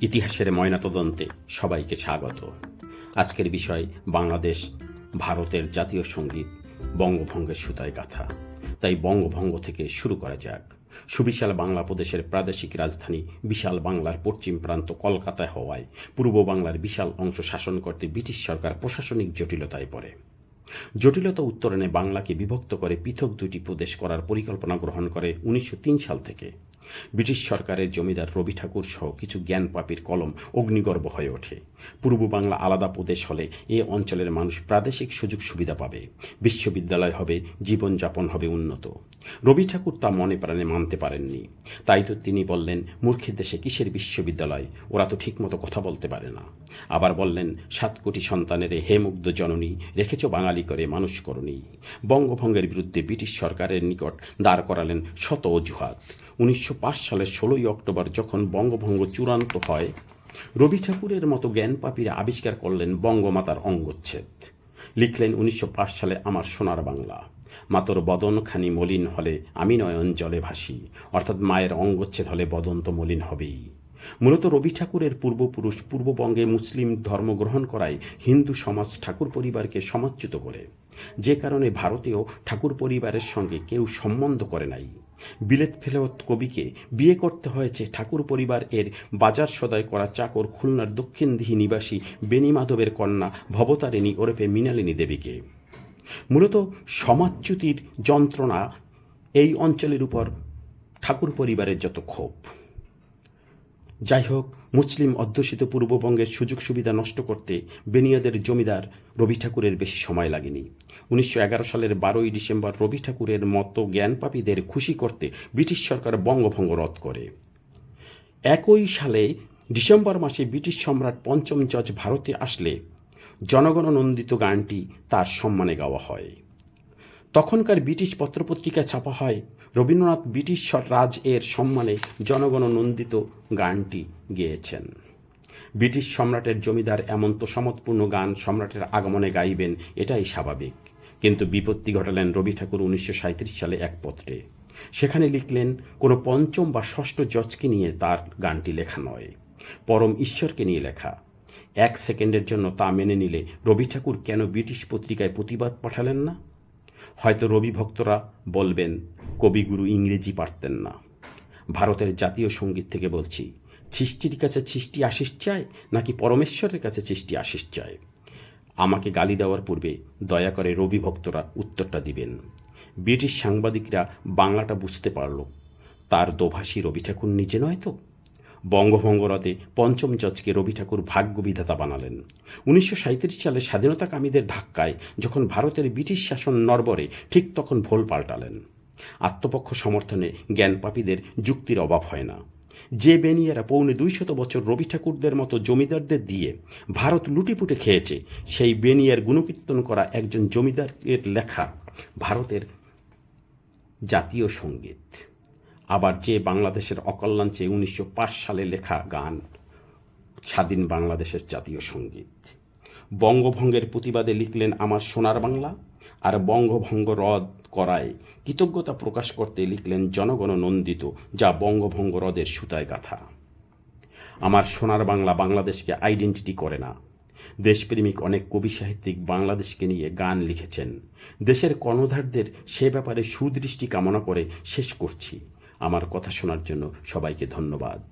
ইতিহাসের ময়নাতদন্তে সবাইকে স্বাগত। আজকের বিষয় বাংলাদেশ ভারতের জাতীয় সঙ্গীত বঙ্গভঙ্গের সুতায় গাথা। তাই বঙ্গভঙ্গ থেকে শুরু করা যাক। সুবিশাল বাংলা প্রদেশের প্রাদেশিক রাজধানী বিশাল বাংলার পশ্চিম প্রান্ত কলকাতায় হওয়ায় পূর্ব বাংলার বিশাল অংশ শাসন করতে ব্রিটিশ সরকার প্রশাসনিক জটিলতায় পড়ে। জটিলতা উত্তরণে বাংলাকে বিভক্ত করে পৃথক দুটি প্রদেশ করার পরিকল্পনা গ্রহণ করে 1903 সাল থেকে। ব্রিটিশ সরকারের জমিদার রবি ঠাকুর সহ কিছু জ্ঞানপাপীর কলম অগ্নিগর্ভ হয়ে ওঠে। পূর্ব বাংলা আলাদা প্রদেশ হলে এ অঞ্চলের মানুষ প্রাদেশিক সুযোগ সুবিধা পাবে, বিশ্ববিদ্যালয় হবে, জীবনযাপন হবে উন্নত। রবি ঠাকুর তা মনে প্রাণে মানতে পারেননি। তাই তো তিনি বললেন, মূর্খের দেশে কিসের বিশ্ববিদ্যালয়, ওরা তো ঠিকমতো কথা বলতে পারে না। আবার বললেন, 7 কোটি সন্তানের হে মুগ্ধ জননী, রেখেছ বাঙালি করে মানুষ করনি। বঙ্গভঙ্গের বিরুদ্ধে ব্রিটিশ সরকারের নিকট দাঁড় করালেন শত অজুহাত। 1905 সালের 16ই অক্টোবর যখন বঙ্গভঙ্গ চূড়ান্ত হয়, রবি ঠাকুরের মতো জ্ঞানপাপীরা আবিষ্কার করলেন বঙ্গমাতার অঙ্গচ্ছেদ। লিখলেন 1905 সালে আমার সোনার বাংলা, মাতর বদনখানি মলিন হলে আমি নয়ন জলে ভাসি। অর্থাৎ মায়ের অঙ্গচ্ছেদ হলে বদন তো মলিন হবেই। মূলত রবি ঠাকুরের পূর্বপুরুষ পূর্ববঙ্গে মুসলিম ধর্ম গ্রহণ করায় হিন্দু সমাজ ঠাকুর পরিবারকে সমাজচ্যুত করে, যে কারণে ভারতীয় ঠাকুর পরিবারের সঙ্গে কেউ সম্বন্ধ করে নাই। বিলেত ফেরত কবিকে বিয়ে করতে হয়েছে ঠাকুর পরিবার এর বাজার সদাই করা চাকর খুলনার দক্ষিণদিহি নিবাসী বেনি মাধবের কন্যা ভবতারিণী ওরফে মৃণালিনী দেবীকে। মূলত সমাজচ্যুতির যন্ত্রণা এই অঞ্চলের উপর ঠাকুর পরিবারের যত ক্ষোভ। যাই হোক, মুসলিম অধ্যুষিত পূর্ববঙ্গের সুযোগ সুবিধা নষ্ট করতে বেনিয়াদের জমিদার রবি ঠাকুরের বেশি সময় লাগেনি। 1911 সালের 12ই ডিসেম্বর রবি ঠাকুরের মতো জ্ঞানপাপীদের খুশি করতে ব্রিটিশ সরকার বঙ্গভঙ্গ রদ করে। একই সালে ডিসেম্বর মাসে ব্রিটিশ সম্রাট পঞ্চম জর্জ ভারতে আসলে জনগণনন্দিত গানটি তার সম্মানে গাওয়া হয়। তখনকার ব্রিটিশ পত্রপত্রিকায় ছাপা হয়, রবীন্দ্রনাথ ব্রিটিশ রাজ এর সম্মানে জনগণনন্দিত গানটি গেয়েছেন। ব্রিটিশ সম্রাটের জমিদার এমন তোষামোদপূর্ণ গান সম্রাটের আগমনে গাইবেন, এটাই স্বাভাবিক। কিন্তু বিপত্তি ঘটালেন রবি ঠাকুর 1937 সালে এক পত্রে। সেখানে লিখলেন, কোনো পঞ্চম বা ষষ্ঠ জজকে নিয়ে তার গানটি লেখা নয়, পরম ঈশ্বরকে নিয়ে লেখা। 1 সেকেন্ডের জন্য তা মেনে নিলে রবি ঠাকুর কেন ব্রিটিশ পত্রিকায় প্রতিবাদ পাঠালেন না? হয়তো রবি ভক্তরা বলবেন, কবিগুরু ইংরেজি পারতেন না। ভারতের জাতীয় সঙ্গীত থেকে বলছি, সৃষ্টির কাছে সৃষ্টি আশিস চায় নাকি পরমেশ্বরের কাছে সৃষ্টি আশিস চায়? আমাকে গালি দেওয়ার পূর্বে দয়া করে রবি ভক্তরা উত্তরটা দিবেন। ব্রিটিশ সাংবাদিকরা বাংলাটা বুঝতে পারল, তার দোভাষী রবি ঠাকুর নিজে নয় তো? বঙ্গভঙ্গ রদে পঞ্চম জজকে রবি ঠাকুর ভাগ্য বিধাতা বানালেন। 1937 সালে স্বাধীনতাকামীদের ধাক্কায় যখন ভারতের ব্রিটিশ শাসন নড়বড়ে, ঠিক তখন ভোল পাল্টালেন। আত্মপক্ষ সমর্থনে জ্ঞানপাপীদের যুক্তির অভাব হয় না। যে বেনিয়ারা 250 বছর রবি ঠাকুরদের মতো জমিদারদের দিয়ে ভারত লুটিপুটে খেয়েছে, সেই বেনিয়ার গুণকীর্তন করা একজন জমিদারের লেখা ভারতের জাতীয় সঙ্গীত। আবার যে বাংলাদেশের অকল্যাণ চেয়ে 1905 সালে লেখা গান স্বাধীন বাংলাদেশের জাতীয় সঙ্গীত। বঙ্গভঙ্গের প্রতিবাদে লিখলেন আমার সোনার বাংলা, আর বঙ্গভঙ্গ রদ করায় কৃতজ্ঞতা প্রকাশ করতে লিখলেন জনগণনন্দিত, যা বঙ্গভঙ্গ রদের সুতায় গাথা। আমার সোনার বাংলা বাংলাদেশকে আইডেন্টিটি করে না। দেশপ্রেমিক অনেক কবি সাহিত্যিক বাংলাদেশকে নিয়ে গান লিখেছেন। দেশের কর্ণধারদের সে ব্যাপারে সুদৃষ্টি কামনা করে শেষ করছি। আমার কথা শোনার জন্য সবাইকে ধন্যবাদ।